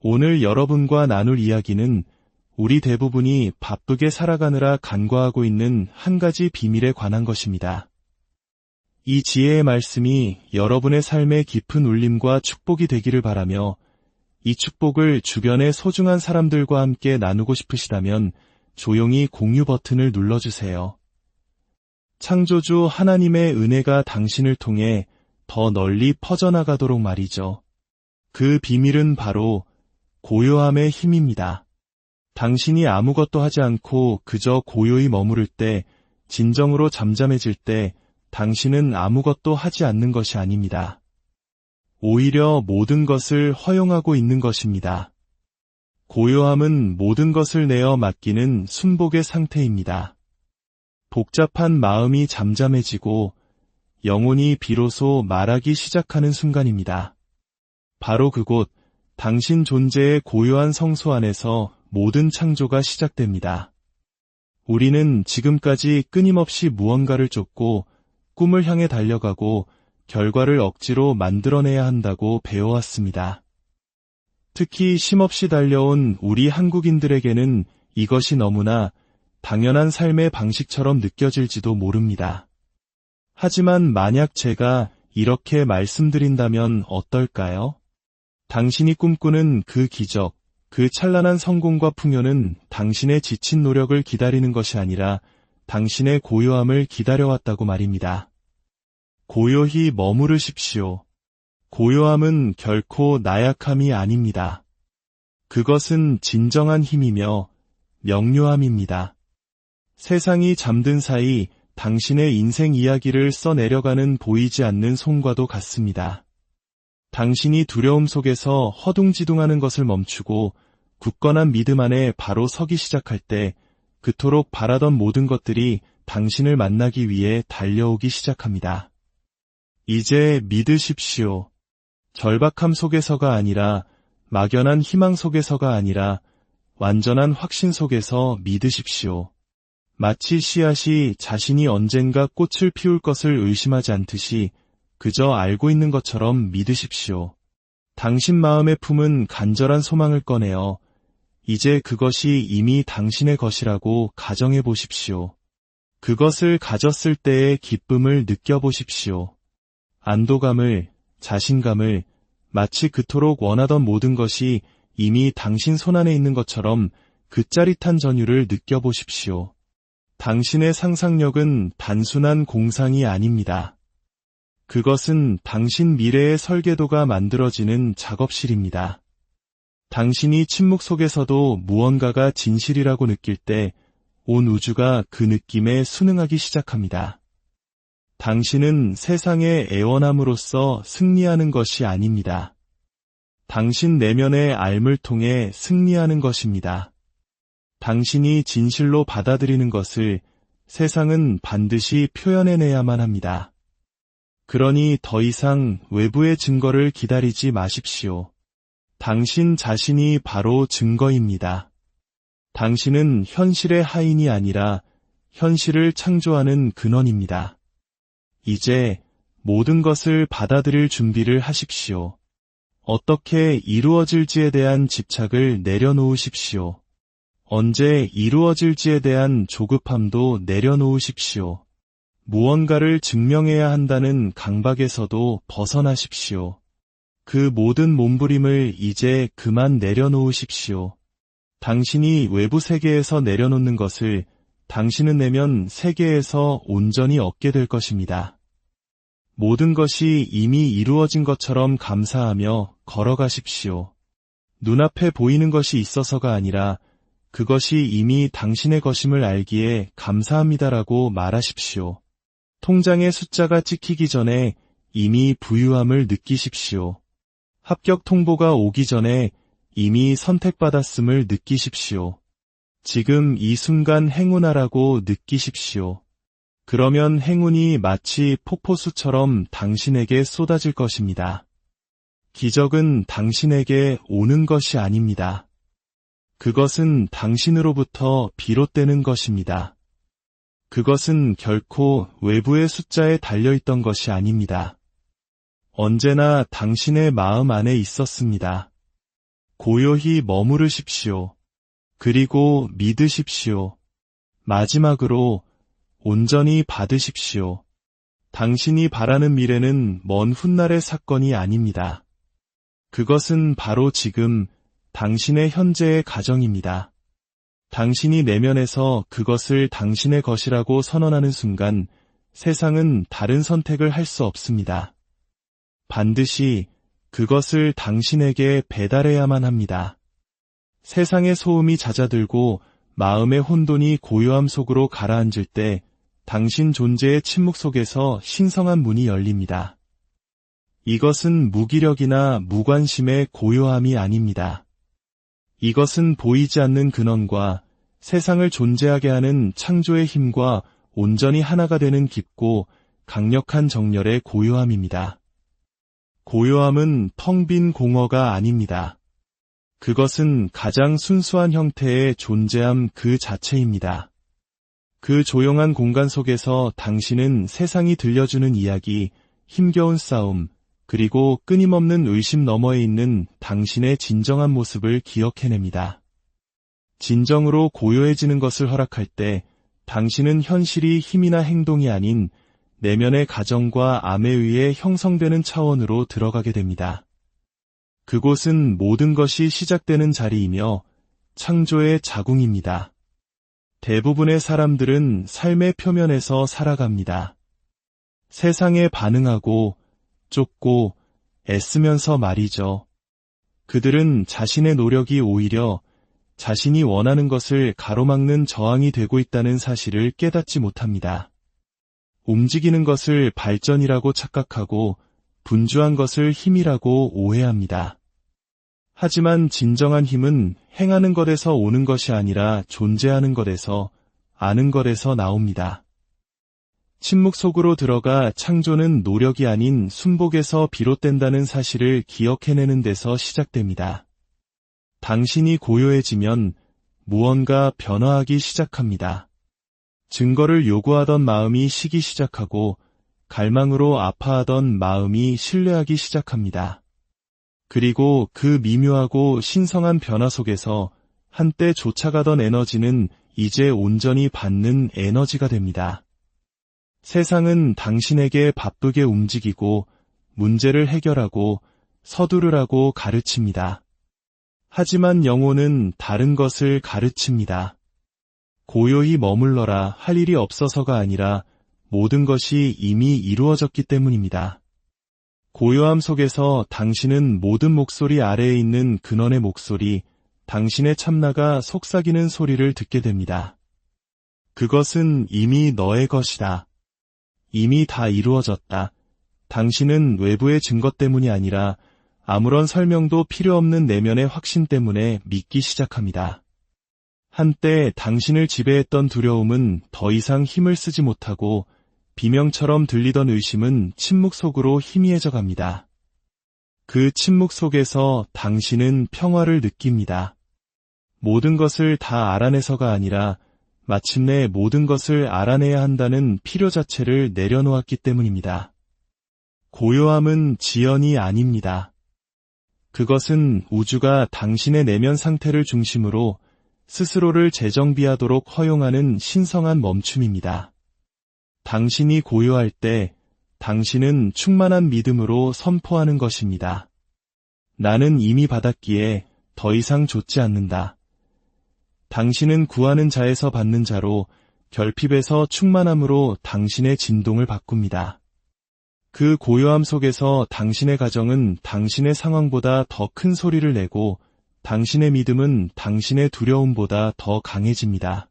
오늘 여러분과 나눌 이야기는 우리 대부분이 바쁘게 살아가느라 간과하고 있는 한 가지 비밀에 관한 것입니다. 이 지혜의 말씀이 여러분의 삶에 깊은 울림과 축복이 되기를 바라며 이 축복을 주변의 소중한 사람들과 함께 나누고 싶으시다면 조용히 공유 버튼을 눌러주세요. 창조주 하나님의 은혜가 당신을 통해 더 널리 퍼져나가도록 말이죠. 그 비밀은 바로 고요함의 힘입니다. 당신이 아무것도 하지 않고 그저 고요히 머무를 때, 진정으로 잠잠해질 때 당신은 아무것도 하지 않는 것이 아닙니다. 오히려 모든 것을 허용하고 있는 것입니다. 고요함은 모든 것을 내어 맡기는 순복의 상태입니다. 복잡한 마음이 잠잠해지고 영혼이 비로소 말하기 시작하는 순간입니다. 바로 그곳, 당신 존재의 고요한 성소 안에서 모든 창조가 시작됩니다. 우리는 지금까지 끊임없이 무언가를 쫓고 꿈을 향해 달려가고 결과를 억지로 만들어내야 한다고 배워왔습니다. 특히 쉼없이 달려온 우리 한국인들에게는 이것이 너무나 당연한 삶의 방식처럼 느껴질지도 모릅니다. 하지만 만약 제가 이렇게 말씀드린다면 어떨까요? 당신이 꿈꾸는 그 기적, 그 찬란한 성공과 풍요는 당신의 지친 노력을 기다리는 것이 아니라 당신의 고요함을 기다려왔다고 말입니다. 고요히 머무르십시오. 고요함은 결코 나약함이 아닙니다. 그것은 진정한 힘이며 명료함입니다. 세상이 잠든 사이 당신의 인생 이야기를 써내려가는 보이지 않는 손과도 같습니다. 당신이 두려움 속에서 허둥지둥하는 것을 멈추고 굳건한 믿음 안에 바로 서기 시작할 때 그토록 바라던 모든 것들이 당신을 만나기 위해 달려오기 시작합니다. 이제 믿으십시오. 절박함 속에서가 아니라, 막연한 희망 속에서가 아니라 완전한 확신 속에서 믿으십시오. 마치 씨앗이 자신이 언젠가 꽃을 피울 것을 의심하지 않듯이 그저 알고 있는 것처럼 믿으십시오. 당신 마음에 품은 간절한 소망을 꺼내어 이제 그것이 이미 당신의 것이라고 가정해 보십시오. 그것을 가졌을 때의 기쁨을 느껴보십시오. 안도감을, 자신감을, 마치 그토록 원하던 모든 것이 이미 당신 손안에 있는 것처럼 그 짜릿한 전율을 느껴보십시오. 당신의 상상력은 단순한 공상이 아닙니다. 그것은 당신 미래의 설계도가 만들어지는 작업실입니다. 당신이 침묵 속에서도 무언가가 진실이라고 느낄 때 온 우주가 그 느낌에 순응하기 시작합니다. 당신은 세상의 애원함으로써 승리하는 것이 아닙니다. 당신 내면의 알을 통해 승리하는 것입니다. 당신이 진실로 받아들이는 것을 세상은 반드시 표현해내야만 합니다. 그러니 더 이상 외부의 증거를 기다리지 마십시오. 당신 자신이 바로 증거입니다. 당신은 현실의 하인이 아니라 현실을 창조하는 근원입니다. 이제 모든 것을 받아들일 준비를 하십시오. 어떻게 이루어질지에 대한 집착을 내려놓으십시오. 언제 이루어질지에 대한 조급함도 내려놓으십시오. 무언가를 증명해야 한다는 강박에서도 벗어나십시오. 그 모든 몸부림을 이제 그만 내려놓으십시오. 당신이 외부 세계에서 내려놓는 것을 당신은 내면 세계에서 온전히 얻게 될 것입니다. 모든 것이 이미 이루어진 것처럼 감사하며 걸어가십시오. 눈앞에 보이는 것이 있어서가 아니라 그것이 이미 당신의 것임을 알기에 감사합니다라고 말하십시오. 통장의 숫자가 찍히기 전에 이미 부유함을 느끼십시오. 합격 통보가 오기 전에 이미 선택받았음을 느끼십시오. 지금 이 순간 행운하라고 느끼십시오. 그러면 행운이 마치 폭포수처럼 당신에게 쏟아질 것입니다. 기적은 당신에게 오는 것이 아닙니다. 그것은 당신으로부터 비롯되는 것입니다. 그것은 결코 외부의 숫자에 달려있던 것이 아닙니다. 언제나 당신의 마음 안에 있었습니다. 고요히 머무르십시오. 그리고 믿으십시오. 마지막으로 온전히 받으십시오. 당신이 바라는 미래는 먼 훗날의 사건이 아닙니다. 그것은 바로 지금 당신의 현재의 가정입니다. 당신이 내면에서 그것을 당신의 것이라고 선언하는 순간 세상은 다른 선택을 할 수 없습니다. 반드시 그것을 당신에게 배달해야만 합니다. 세상의 소음이 잦아들고 마음의 혼돈이 고요함 속으로 가라앉을 때 당신 존재의 침묵 속에서 신성한 문이 열립니다. 이것은 무기력이나 무관심의 고요함이 아닙니다. 이것은 보이지 않는 근원과 세상을 존재하게 하는 창조의 힘과 온전히 하나가 되는 깊고 강력한 정열의 고요함입니다. 고요함은 텅 빈 공허가 아닙니다. 그것은 가장 순수한 형태의 존재함 그 자체입니다. 그 조용한 공간 속에서 당신은 세상이 들려주는 이야기, 힘겨운 싸움, 그리고 끊임없는 의심 너머에 있는 당신의 진정한 모습을 기억해냅니다. 진정으로 고요해지는 것을 허락할 때 당신은 현실이 힘이나 행동이 아닌 내면의 가정과 암에 의해 형성되는 차원으로 들어가게 됩니다. 그곳은 모든 것이 시작되는 자리이며 창조의 자궁입니다. 대부분의 사람들은 삶의 표면에서 살아갑니다. 세상에 반응하고 쫓고 애쓰면서 말이죠. 그들은 자신의 노력이 오히려 자신이 원하는 것을 가로막는 저항이 되고 있다는 사실을 깨닫지 못합니다. 움직이는 것을 발전이라고 착각하고 분주한 것을 힘이라고 오해합니다. 하지만 진정한 힘은 행하는 것에서 오는 것이 아니라 존재하는 것에서, 아는 것에서 나옵니다. 침묵 속으로 들어가 창조는 노력이 아닌 순복에서 비롯된다는 사실을 기억해내는 데서 시작됩니다. 당신이 고요해지면 무언가 변화하기 시작합니다. 증거를 요구하던 마음이 쉬기 시작하고 갈망으로 아파하던 마음이 신뢰하기 시작합니다. 그리고 그 미묘하고 신성한 변화 속에서 한때 쫓아가던 에너지는 이제 온전히 받는 에너지가 됩니다. 세상은 당신에게 바쁘게 움직이고 문제를 해결하고 서두르라고 가르칩니다. 하지만 영혼은 다른 것을 가르칩니다. 고요히 머물러라 할 일이 없어서가 아니라 모든 것이 이미 이루어졌기 때문입니다. 고요함 속에서 당신은 모든 목소리 아래에 있는 근원의 목소리, 당신의 참나가 속삭이는 소리를 듣게 됩니다. 그것은 이미 너의 것이다. 이미 다 이루어졌다. 당신은 외부의 증거 때문이 아니라 아무런 설명도 필요 없는 내면의 확신 때문에 믿기 시작합니다. 한때 당신을 지배했던 두려움은 더 이상 힘을 쓰지 못하고 비명처럼 들리던 의심은 침묵 속으로 희미해져 갑니다. 그 침묵 속에서 당신은 평화를 느낍니다. 모든 것을 다 알아내서가 아니라 마침내 모든 것을 알아내야 한다는 필요 자체를 내려놓았기 때문입니다. 고요함은 지연이 아닙니다. 그것은 우주가 당신의 내면 상태를 중심으로 스스로를 재정비하도록 허용하는 신성한 멈춤입니다. 당신이 고요할 때 당신은 충만한 믿음으로 선포하는 것입니다. 나는 이미 받았기에 더 이상 좇지 않는다. 당신은 구하는 자에서 받는 자로 결핍에서 충만함으로 당신의 진동을 바꿉니다. 그 고요함 속에서 당신의 가정은 당신의 상황보다 더 큰 소리를 내고 당신의 믿음은 당신의 두려움보다 더 강해집니다.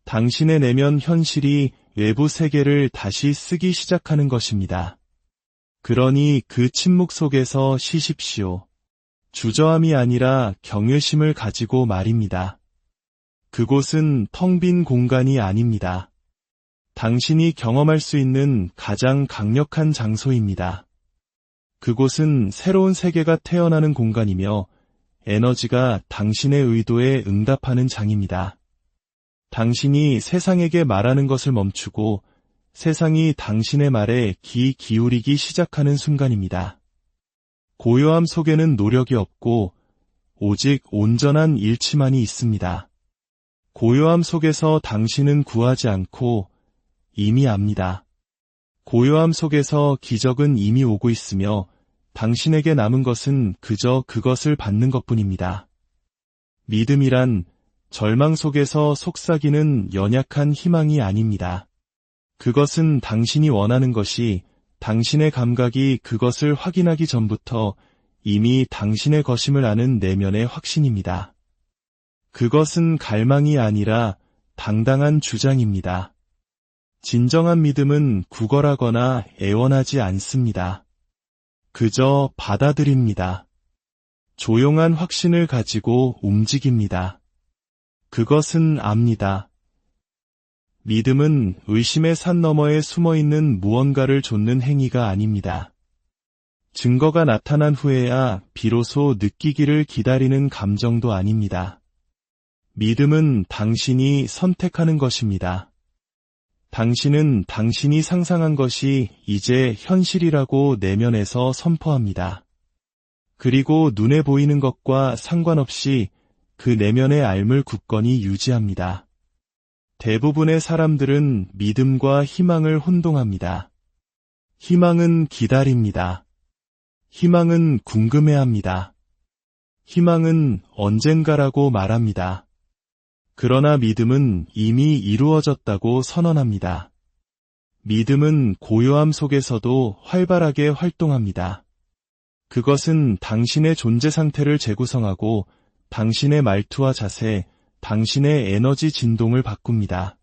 당신의 내면 현실이 외부 세계를 다시 쓰기 시작하는 것입니다. 그러니 그 침묵 속에서 쉬십시오. 주저함이 아니라 경외심을 가지고 말입니다. 그곳은 텅 빈 공간이 아닙니다. 당신이 경험할 수 있는 가장 강력한 장소입니다. 그곳은 새로운 세계가 태어나는 공간이며 에너지가 당신의 의도에 응답하는 장입니다. 당신이 세상에게 말하는 것을 멈추고 세상이 당신의 말에 귀 기울이기 시작하는 순간입니다. 고요함 속에는 노력이 없고 오직 온전한 일치만이 있습니다. 고요함 속에서 당신은 구하지 않고 이미 압니다. 고요함 속에서 기적은 이미 오고 있으며 당신에게 남은 것은 그저 그것을 받는 것뿐입니다. 믿음이란 절망 속에서 속삭이는 연약한 희망이 아닙니다. 그것은 당신이 원하는 것이 당신의 감각이 그것을 확인하기 전부터 이미 당신의 것임을 아는 내면의 확신입니다. 그것은 갈망이 아니라 당당한 주장입니다. 진정한 믿음은 구걸하거나 애원하지 않습니다. 그저 받아들입니다. 조용한 확신을 가지고 움직입니다. 그것은 압니다. 믿음은 의심의 산 너머에 숨어있는 무언가를 좇는 행위가 아닙니다. 증거가 나타난 후에야 비로소 느끼기를 기다리는 감정도 아닙니다. 믿음은 당신이 선택하는 것입니다. 당신은 당신이 상상한 것이 이제 현실이라고 내면에서 선포합니다. 그리고 눈에 보이는 것과 상관없이 그 내면의 삶을 굳건히 유지합니다. 대부분의 사람들은 믿음과 희망을 혼동합니다. 희망은 기다립니다. 희망은 궁금해합니다. 희망은 언젠가라고 말합니다. 그러나 믿음은 이미 이루어졌다고 선언합니다. 믿음은 고요함 속에서도 활발하게 활동합니다. 그것은 당신의 존재 상태를 재구성하고 당신의 말투와 자세, 당신의 에너지 진동을 바꿉니다.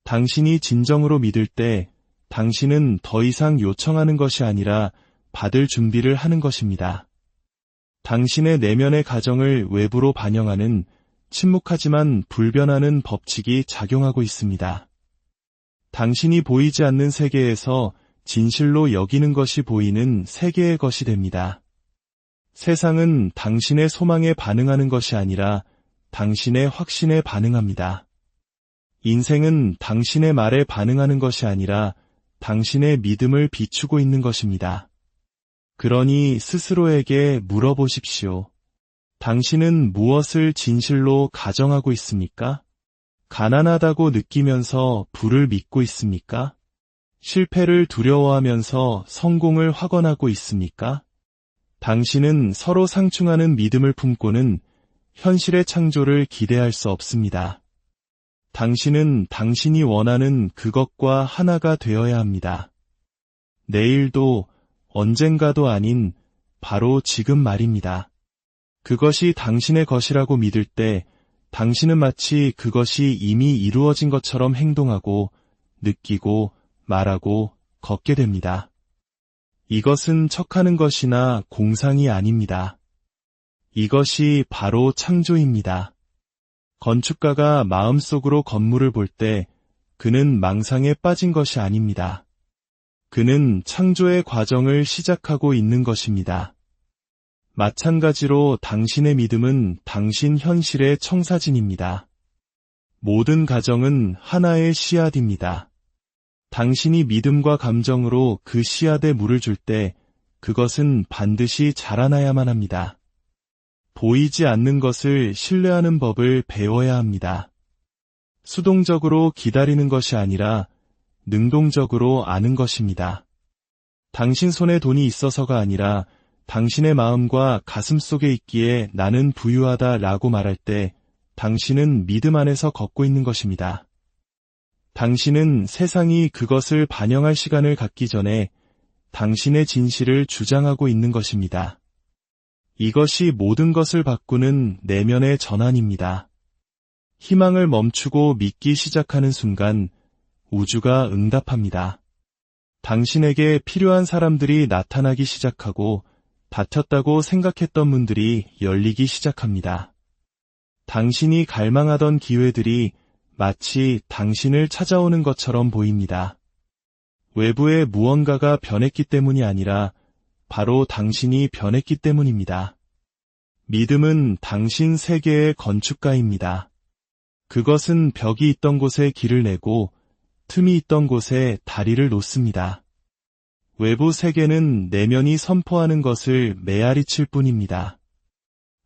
당신이 진정으로 믿을 때 당신은 더 이상 요청하는 것이 아니라 받을 준비를 하는 것입니다. 당신의 내면의 가정을 외부로 반영하는 침묵하지만 불변하는 법칙이 작용하고 있습니다. 당신이 보이지 않는 세계에서 진실로 여기는 것이 보이는 세계의 것이 됩니다. 세상은 당신의 소망에 반응하는 것이 아니라 당신의 확신에 반응합니다. 인생은 당신의 말에 반응하는 것이 아니라 당신의 믿음을 비추고 있는 것입니다. 그러니 스스로에게 물어보십시오. 당신은 무엇을 진실로 가정하고 있습니까? 가난하다고 느끼면서 부를 믿고 있습니까? 실패를 두려워하면서 성공을 확언하고 있습니까? 당신은 서로 상충하는 믿음을 품고는 현실의 창조를 기대할 수 없습니다. 당신은 당신이 원하는 그것과 하나가 되어야 합니다. 내일도 언젠가도 아닌 바로 지금 말입니다. 그것이 당신의 것이라고 믿을 때 당신은 마치 그것이 이미 이루어진 것처럼 행동하고 느끼고 말하고 걷게 됩니다. 이것은 척하는 것이나 공상이 아닙니다. 이것이 바로 창조입니다. 건축가가 마음속으로 건물을 볼 때 그는 망상에 빠진 것이 아닙니다. 그는 창조의 과정을 시작하고 있는 것입니다. 마찬가지로 당신의 믿음은 당신 현실의 청사진입니다. 모든 가정은 하나의 씨앗입니다. 당신이 믿음과 감정으로 그 씨앗에 물을 줄 때 그것은 반드시 자라나야만 합니다. 보이지 않는 것을 신뢰하는 법을 배워야 합니다. 수동적으로 기다리는 것이 아니라 능동적으로 아는 것입니다. 당신 손에 돈이 있어서가 아니라 당신의 마음과 가슴 속에 있기에 나는 부유하다 라고 말할 때 당신은 믿음 안에서 걷고 있는 것입니다. 당신은 세상이 그것을 반영할 시간을 갖기 전에 당신의 진실을 주장하고 있는 것입니다. 이것이 모든 것을 바꾸는 내면의 전환입니다. 희망을 멈추고 믿기 시작하는 순간 우주가 응답합니다. 당신에게 필요한 사람들이 나타나기 시작하고 닫혔다고 생각했던 문들이 열리기 시작합니다. 당신이 갈망하던 기회들이 마치 당신을 찾아오는 것처럼 보입니다. 외부의 무언가가 변했기 때문이 아니라 바로 당신이 변했기 때문입니다. 믿음은 당신 세계의 건축가입니다. 그것은 벽이 있던 곳에 길을 내고 틈이 있던 곳에 다리를 놓습니다. 외부 세계는 내면이 선포하는 것을 메아리칠 뿐입니다.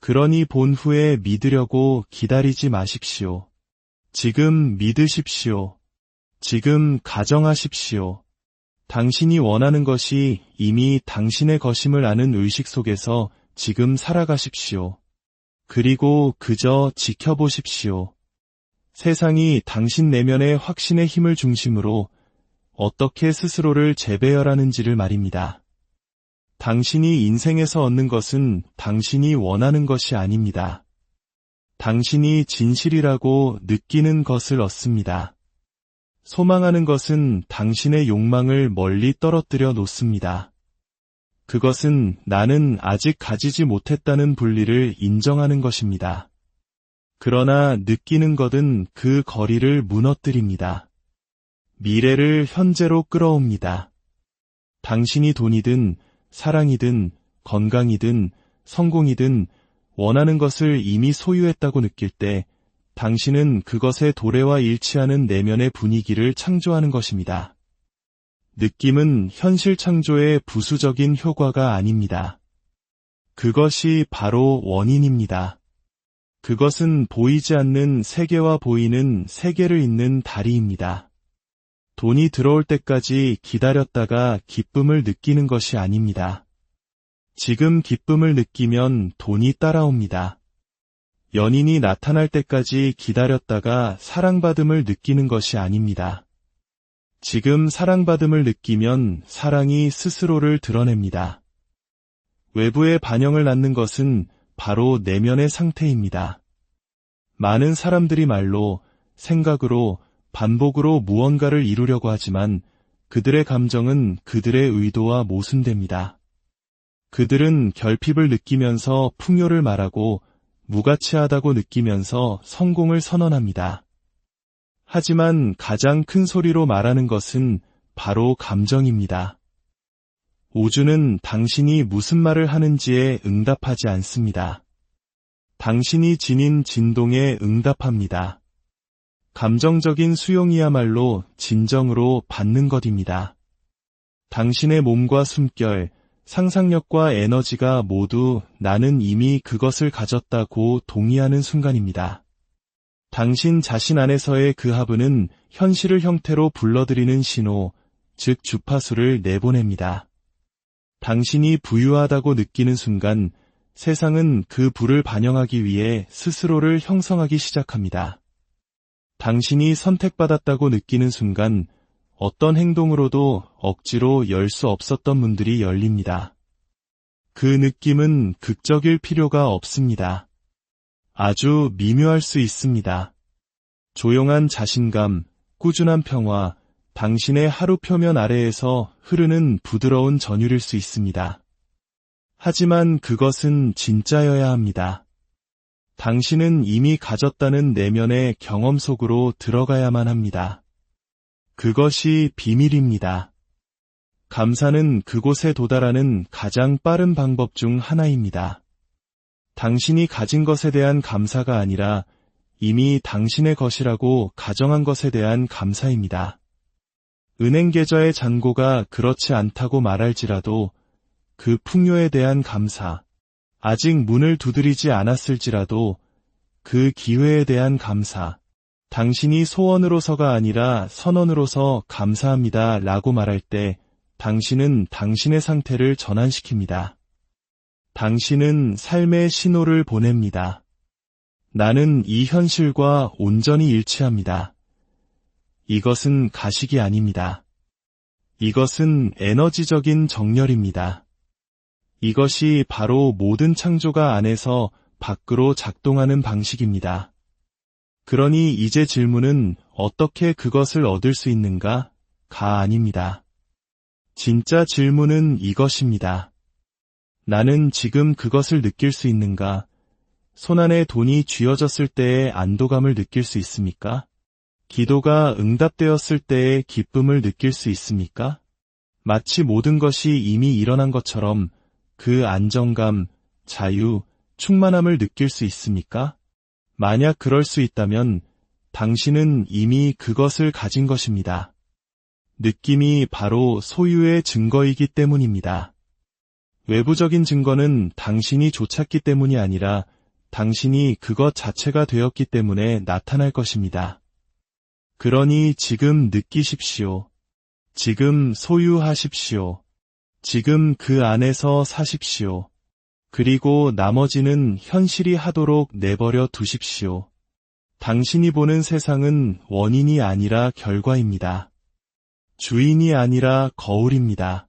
그러니 본 후에 믿으려고 기다리지 마십시오. 지금 믿으십시오. 지금 가정하십시오. 당신이 원하는 것이 이미 당신의 것임을 아는 의식 속에서 지금 살아가십시오. 그리고 그저 지켜보십시오. 세상이 당신 내면의 확신의 힘을 중심으로 어떻게 스스로를 재배열하는지를 말입니다. 당신이 인생에서 얻는 것은 당신이 원하는 것이 아닙니다. 당신이 진실이라고 느끼는 것을 얻습니다. 소망하는 것은 당신의 욕망을 멀리 떨어뜨려 놓습니다. 그것은 나는 아직 가지지 못했다는 분리를 인정하는 것입니다. 그러나 느끼는 것은 그 거리를 무너뜨립니다. 미래를 현재로 끌어옵니다. 당신이 돈이든 사랑이든 건강이든 성공이든 원하는 것을 이미 소유했다고 느낄 때 당신은 그것의 도래와 일치하는 내면의 분위기를 창조하는 것입니다. 느낌은 현실 창조의 부수적인 효과가 아닙니다. 그것이 바로 원인입니다. 그것은 보이지 않는 세계와 보이는 세계를 잇는 다리입니다. 돈이 들어올 때까지 기다렸다가 기쁨을 느끼는 것이 아닙니다. 지금 기쁨을 느끼면 돈이 따라옵니다. 연인이 나타날 때까지 기다렸다가 사랑받음을 느끼는 것이 아닙니다. 지금 사랑받음을 느끼면 사랑이 스스로를 드러냅니다. 외부의 반영을 낳는 것은 바로 내면의 상태입니다. 많은 사람들이 말로, 생각으로, 반복으로 무언가를 이루려고 하지만 그들의 감정은 그들의 의도와 모순됩니다. 그들은 결핍을 느끼면서 풍요를 말하고 무가치하다고 느끼면서 성공을 선언합니다. 하지만 가장 큰 소리로 말하는 것은 바로 감정입니다. 우주는 당신이 무슨 말을 하는지에 응답하지 않습니다. 당신이 지닌 진동에 응답합니다. 감정적인 수용이야말로 진정으로 받는 것입니다. 당신의 몸과 숨결, 상상력과 에너지가 모두 나는 이미 그것을 가졌다고 동의하는 순간입니다. 당신 자신 안에서의 그 하부는 현실을 형태로 불러들이는 신호, 즉 주파수를 내보냅니다. 당신이 부유하다고 느끼는 순간 세상은 그 부를 반영하기 위해 스스로를 형성하기 시작합니다. 당신이 선택받았다고 느끼는 순간 어떤 행동으로도 억지로 열 수 없었던 문들이 열립니다. 그 느낌은 극적일 필요가 없습니다. 아주 미묘할 수 있습니다. 조용한 자신감, 꾸준한 평화, 당신의 하루 표면 아래에서 흐르는 부드러운 전율일 수 있습니다. 하지만 그것은 진짜여야 합니다. 당신은 이미 가졌다는 내면의 경험 속으로 들어가야만 합니다. 그것이 비밀입니다. 감사는 그곳에 도달하는 가장 빠른 방법 중 하나입니다. 당신이 가진 것에 대한 감사가 아니라 이미 당신의 것이라고 가정한 것에 대한 감사입니다. 은행 계좌의 잔고가 그렇지 않다고 말할지라도 그 풍요에 대한 감사, 아직 문을 두드리지 않았을지라도 그 기회에 대한 감사, 당신이 소원으로서가 아니라 선언으로서 감사합니다 라고 말할 때 당신은 당신의 상태를 전환시킵니다. 당신은 삶의 신호를 보냅니다. 나는 이 현실과 온전히 일치합니다. 이것은 가식이 아닙니다. 이것은 에너지적인 정렬입니다. 이것이 바로 모든 창조가 안에서 밖으로 작동하는 방식입니다. 그러니 이제 질문은 어떻게 그것을 얻을 수 있는가? 가 아닙니다. 진짜 질문은 이것입니다. 나는 지금 그것을 느낄 수 있는가? 손안에 돈이 쥐어졌을 때의 안도감을 느낄 수 있습니까? 기도가 응답되었을 때의 기쁨을 느낄 수 있습니까? 마치 모든 것이 이미 일어난 것처럼 그 안정감, 자유, 충만함을 느낄 수 있습니까? 만약 그럴 수 있다면 당신은 이미 그것을 가진 것입니다. 느낌이 바로 소유의 증거이기 때문입니다. 외부적인 증거는 당신이 좇았기 때문이 아니라 당신이 그것 자체가 되었기 때문에 나타날 것입니다. 그러니 지금 느끼십시오. 지금 소유하십시오. 지금 그 안에서 사십시오. 그리고 나머지는 현실이 하도록 내버려 두십시오. 당신이 보는 세상은 원인이 아니라 결과입니다. 주인이 아니라 거울입니다.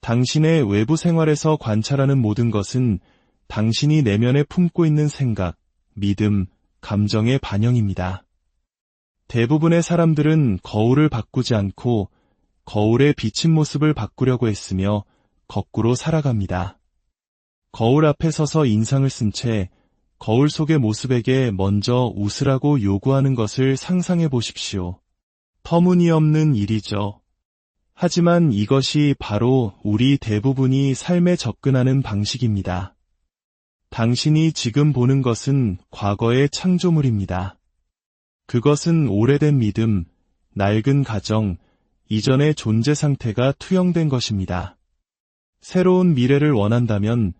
당신의 외부 생활에서 관찰하는 모든 것은 당신이 내면에 품고 있는 생각, 믿음, 감정의 반영입니다. 대부분의 사람들은 거울을 바꾸지 않고 거울에 비친 모습을 바꾸려고 했으며 거꾸로 살아갑니다. 거울 앞에 서서 인상을 쓴 채 거울 속의 모습에게 먼저 웃으라고 요구하는 것을 상상해 보십시오. 터무니없는 일이죠. 하지만 이것이 바로 우리 대부분이 삶에 접근하는 방식입니다. 당신이 지금 보는 것은 과거의 창조물입니다. 그것은 오래된 믿음, 낡은 가정, 이전의 존재 상태가 투영된 것입니다. 새로운 미래를 원한다면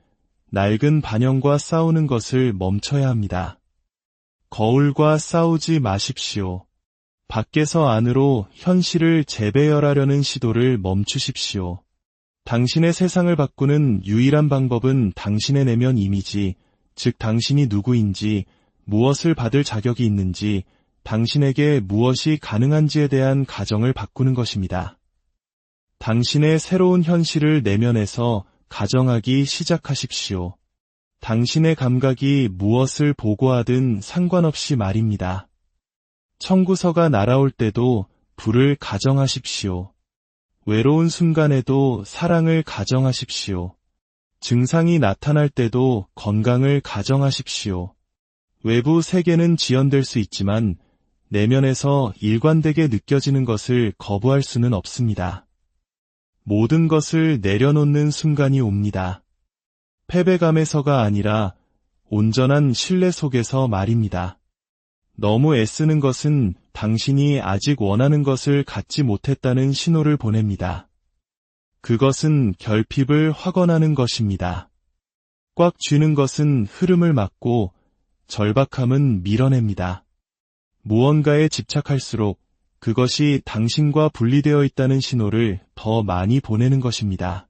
낡은 반영과 싸우는 것을 멈춰야 합니다. 거울과 싸우지 마십시오. 밖에서 안으로 현실을 재배열하려는 시도를 멈추십시오. 당신의 세상을 바꾸는 유일한 방법은 당신의 내면 이미지, 즉 당신이 누구인지, 무엇을 받을 자격이 있는지, 당신에게 무엇이 가능한지에 대한 가정을 바꾸는 것입니다. 당신의 새로운 현실을 내면에서 가정하기 시작하십시오. 당신의 감각이 무엇을 보고하든 상관없이 말입니다. 청구서가 날아올 때도 불을 가정하십시오. 외로운 순간에도 사랑을 가정하십시오. 증상이 나타날 때도 건강을 가정하십시오. 외부 세계는 지연될 수 있지만 내면에서 일관되게 느껴지는 것을 거부할 수는 없습니다. 모든 것을 내려놓는 순간이 옵니다. 패배감에서가 아니라 온전한 신뢰 속에서 말입니다. 너무 애쓰는 것은 당신이 아직 원하는 것을 갖지 못했다는 신호를 보냅니다. 그것은 결핍을 확언하는 것입니다. 꽉 쥐는 것은 흐름을 막고 절박함은 밀어냅니다. 무언가에 집착할수록 그것이 당신과 분리되어 있다는 신호를 더 많이 보내는 것입니다.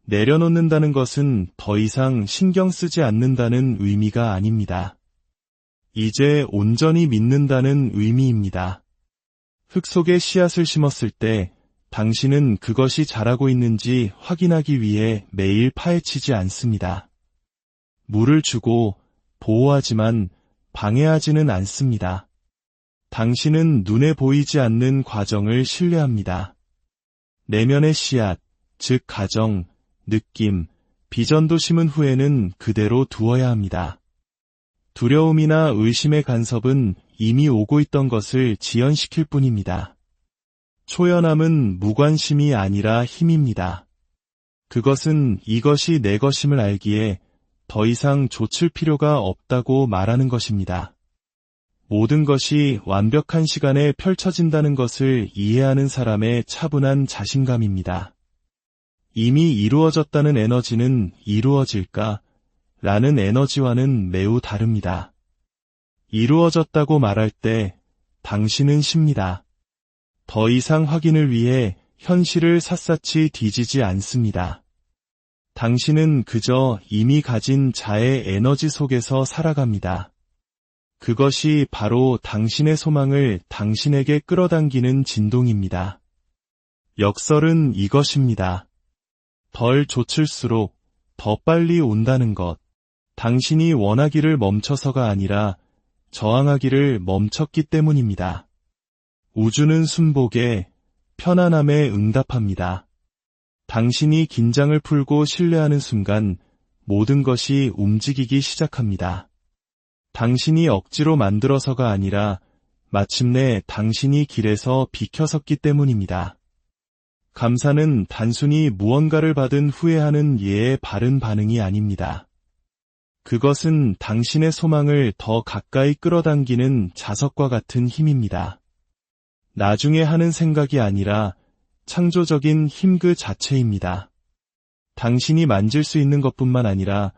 내려놓는다는 것은 더 이상 신경 쓰지 않는다는 의미가 아닙니다. 이제 온전히 믿는다는 의미입니다. 흙 속에 씨앗을 심었을 때 당신은 그것이 자라고 있는지 확인하기 위해 매일 파헤치지 않습니다. 물을 주고 보호하지만 방해하지는 않습니다. 당신은 눈에 보이지 않는 과정을 신뢰합니다. 내면의 씨앗, 즉 가정, 느낌, 비전도 심은 후에는 그대로 두어야 합니다. 두려움이나 의심의 간섭은 이미 오고 있던 것을 지연시킬 뿐입니다. 초연함은 무관심이 아니라 힘입니다. 그것은 이것이 내 것임을 알기에 더 이상 좇을 필요가 없다고 말하는 것입니다. 모든 것이 완벽한 시간에 펼쳐진다는 것을 이해하는 사람의 차분한 자신감입니다. 이미 이루어졌다는 에너지는 이루어질까? 라는 에너지와는 매우 다릅니다. 이루어졌다고 말할 때 당신은 쉽니다. 더 이상 확인을 위해 현실을 샅샅이 뒤지지 않습니다. 당신은 그저 이미 가진 자의 에너지 속에서 살아갑니다. 그것이 바로 당신의 소망을 당신에게 끌어당기는 진동입니다. 역설은 이것입니다. 덜 좇을수록 더 빨리 온다는 것. 당신이 원하기를 멈춰서가 아니라 저항하기를 멈췄기 때문입니다. 우주는 순복에 편안함에 응답합니다. 당신이 긴장을 풀고 신뢰하는 순간 모든 것이 움직이기 시작합니다. 당신이 억지로 만들어서가 아니라 마침내 당신이 길에서 비켜섰기 때문입니다. 감사는 단순히 무언가를 받은 후회하는 예의 바른 반응이 아닙니다. 그것은 당신의 소망을 더 가까이 끌어당기는 자석과 같은 힘입니다. 나중에 하는 생각이 아니라 창조적인 힘 그 자체입니다. 당신이 만질 수 있는 것뿐만 아니라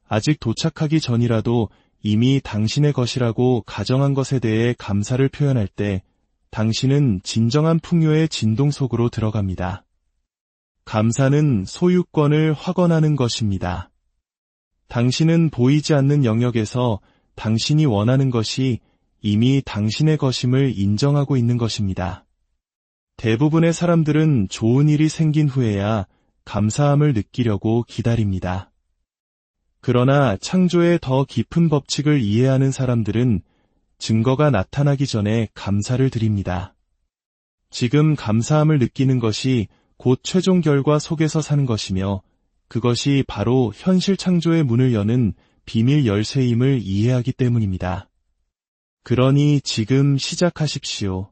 아직 도착하기 전이라도 이미 당신의 것이라고 가정한 것에 대해 감사를 표현할 때 당신은 진정한 풍요의 진동 속으로 들어갑니다. 감사는 소유권을 확언하는 것입니다. 당신은 보이지 않는 영역에서 당신이 원하는 것이 이미 당신의 것임을 인정하고 있는 것입니다. 대부분의 사람들은 좋은 일이 생긴 후에야 감사함을 느끼려고 기다립니다. 그러나 창조의 더 깊은 법칙을 이해하는 사람들은 증거가 나타나기 전에 감사를 드립니다. 지금 감사함을 느끼는 것이 곧 최종 결과 속에서 사는 것이며 그것이 바로 현실 창조의 문을 여는 비밀 열쇠임을 이해하기 때문입니다. 그러니 지금 시작하십시오.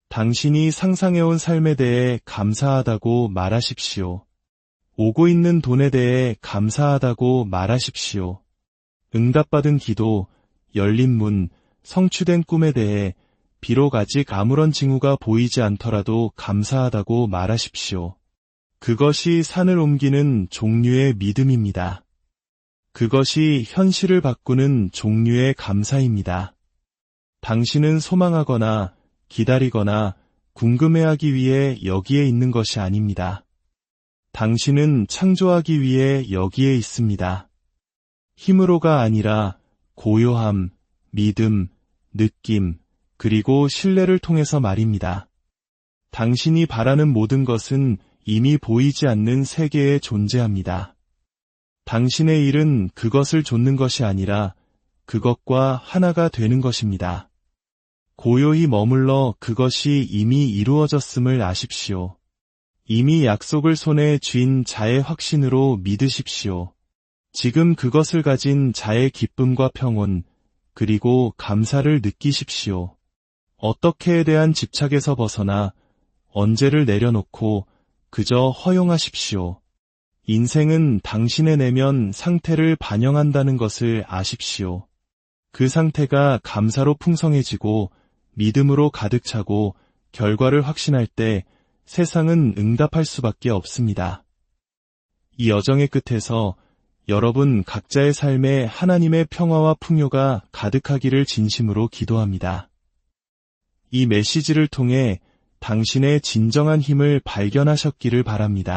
당신이 상상해온 삶에 대해 감사하다고 말하십시오. 오고 있는 돈에 대해 감사하다고 말하십시오. 응답받은 기도, 열린 문, 성취된 꿈에 대해 비록 아직 아무런 징후가 보이지 않더라도 감사하다고 말하십시오. 그것이 산을 옮기는 종류의 믿음입니다. 그것이 현실을 바꾸는 종류의 감사입니다. 당신은 소망하거나 기다리거나 궁금해하기 위해 여기에 있는 것이 아닙니다. 당신은 창조하기 위해 여기에 있습니다. 힘으로가 아니라 고요함, 믿음, 느낌, 그리고 신뢰를 통해서 말입니다. 당신이 바라는 모든 것은 이미 보이지 않는 세계에 존재합니다. 당신의 일은 그것을 좇는 것이 아니라 그것과 하나가 되는 것입니다. 고요히 머물러 그것이 이미 이루어졌음을 아십시오. 이미 약속을 손에 쥔 자의 확신으로 믿으십시오. 지금 그것을 가진 자의 기쁨과 평온, 그리고 감사를 느끼십시오. 어떻게에 대한 집착에서 벗어나 언제를 내려놓고 그저 허용하십시오. 인생은 당신의 내면 상태를 반영한다는 것을 아십시오. 그 상태가 감사로 풍성해지고 믿음으로 가득 차고 결과를 확신할 때 세상은 응답할 수밖에 없습니다. 이 여정의 끝에서 여러분 각자의 삶에 하나님의 평화와 풍요가 가득하기를 진심으로 기도합니다. 이 메시지를 통해 당신의 진정한 힘을 발견하셨기를 바랍니다.